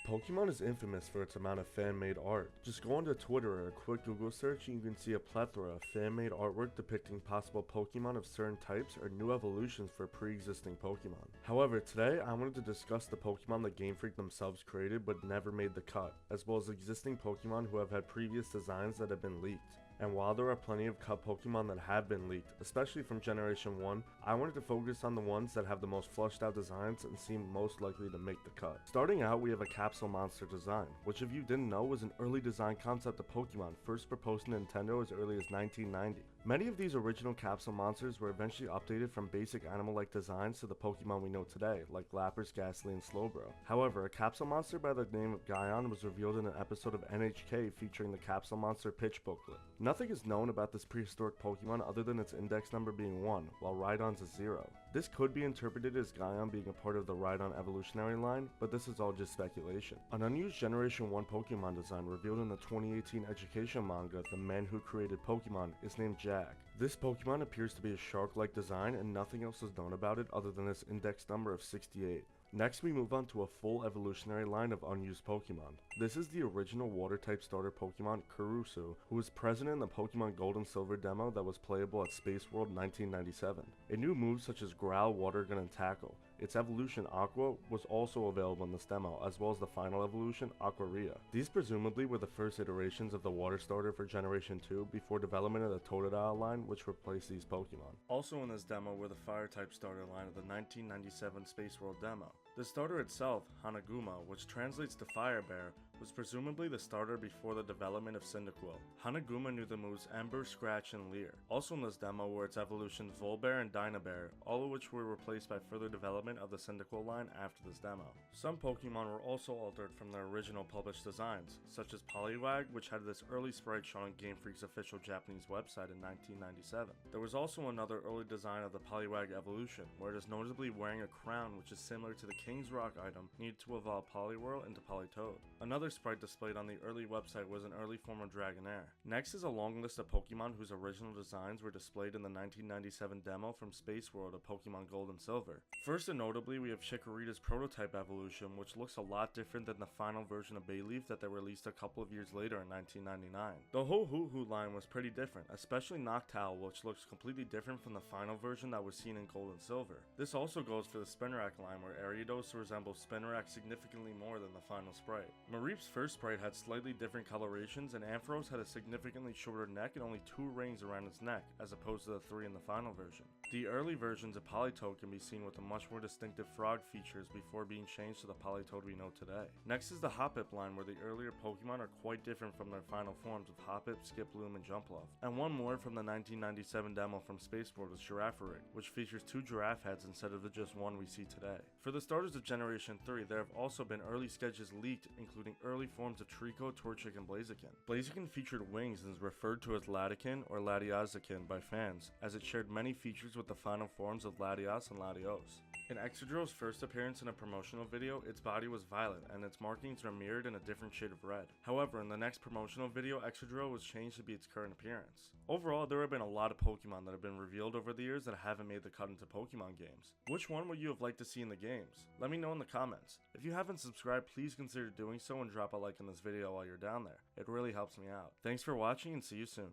Pokemon is infamous for its amount of fan-made art. Just go onto Twitter or a quick Google search and you can see a plethora of fan-made artwork depicting possible Pokemon of certain types or new evolutions for pre-existing Pokemon. However, today I wanted to discuss the Pokemon that Game Freak themselves created but never made the cut, as well as existing Pokemon who have had previous designs that have been leaked. And while there are plenty of cut Pokemon that have been leaked, especially from Generation 1, I wanted to focus on the ones that have the most fleshed out designs and seem most likely to make the cut. Starting out, we have a Capsule Monster design, which if you didn't know was an early design concept of Pokemon first proposed to Nintendo as early as 1990. Many of these original Capsule Monsters were eventually updated from basic animal-like designs to the Pokemon we know today, like Lapras, Gastly, and Slowbro. However, a Capsule Monster by the name of Gaion was revealed in an episode of NHK featuring the Capsule Monster pitch booklet. Nothing is known about this prehistoric Pokemon other than its index number being 1, while Rhydon's is 0. This could be interpreted as Gaion being a part of the Rhydon evolutionary line, but this is all just speculation. An unused Generation 1 Pokemon design revealed in the 2018 education manga The Man Who Created Pokemon is named Jag. This Pokemon appears to be a shark-like design and nothing else is known about it other than its index number of 68. Next we move on to a full evolutionary line of unused Pokemon. This is the original water-type starter Pokemon Kurusu, who was present in the Pokemon Gold and Silver demo that was playable at Space World 1997. It knew moves such as Growl, Water Gun, and Tackle. Its evolution Aqua was also available in this demo, as well as the final evolution Aquaria. These presumably were the first iterations of the water starter for Generation 2 before development of the Totodile line, which replaced these Pokemon. Also in this demo were the fire-type starter line of the 1997 Space World demo. The starter itself, Hanaguma, which translates to Fire Bear, was presumably the starter before the development of Cyndaquil. Hanaguma knew the moves Ember, Scratch, and Leer. Also in this demo were its evolutions Volbear and Dynabear, all of which were replaced by further development of the Cyndaquil line after this demo. Some Pokemon were also altered from their original published designs, such as Poliwag, which had this early sprite shown on Game Freak's official Japanese website in 1997. There was also another early design of the Poliwag evolution, where it is notably wearing a crown which is similar to the King's Rock item needed to evolve Poliwhirl into Politoed. Another sprite displayed on the early website was an early form of Dragonair. Next is a long list of Pokemon whose original designs were displayed in the 1997 demo from Space World of Pokemon Gold and Silver. First and notably, we have Chikorita's prototype evolution, which looks a lot different than the final version of Bayleaf that they released a couple of years later in 1999. The whole Hoo-Hoo line was pretty different, especially Noctowl, which looks completely different from the final version that was seen in Gold and Silver. This also goes for the Spinarak line, where Ariados resembles Spinarak significantly more than the final sprite. Mareep's first sprite had slightly different colorations, and Ampharos had a significantly shorter neck and only 2 rings around its neck, as opposed to the 3 in the final version. The early versions of Politoed can be seen with a much more distinctive frog features before being changed to the Politoed we know today. Next is the Hoppip line, where the earlier Pokemon are quite different from their final forms of Hoppip, Skiploom, and Jumpluff. And one more from the 1997 demo from Space World is Girafarig, which features 2 giraffe heads instead of the just one we see today. For the starters of Generation 3, there have also been early sketches leaked, including early forms of Treecko, Torchic, and Blaziken. Blaziken featured wings and is referred to as Latikin or Latiaziken by fans, as it shared many features with the final forms of Latias and Latios. In Excadrill's first appearance in a promotional video, its body was violet and its markings are mirrored in a different shade of red. However, in the next promotional video, Excadrill was changed to be its current appearance. Overall, there have been a lot of Pokemon that have been revealed over the years that haven't made the cut into Pokemon games. Which one would you have liked to see in the games? Let me know in the comments. If you haven't subscribed, please consider doing so and drop a like on this video while you're down there. It really helps me out. Thanks for watching and see you soon.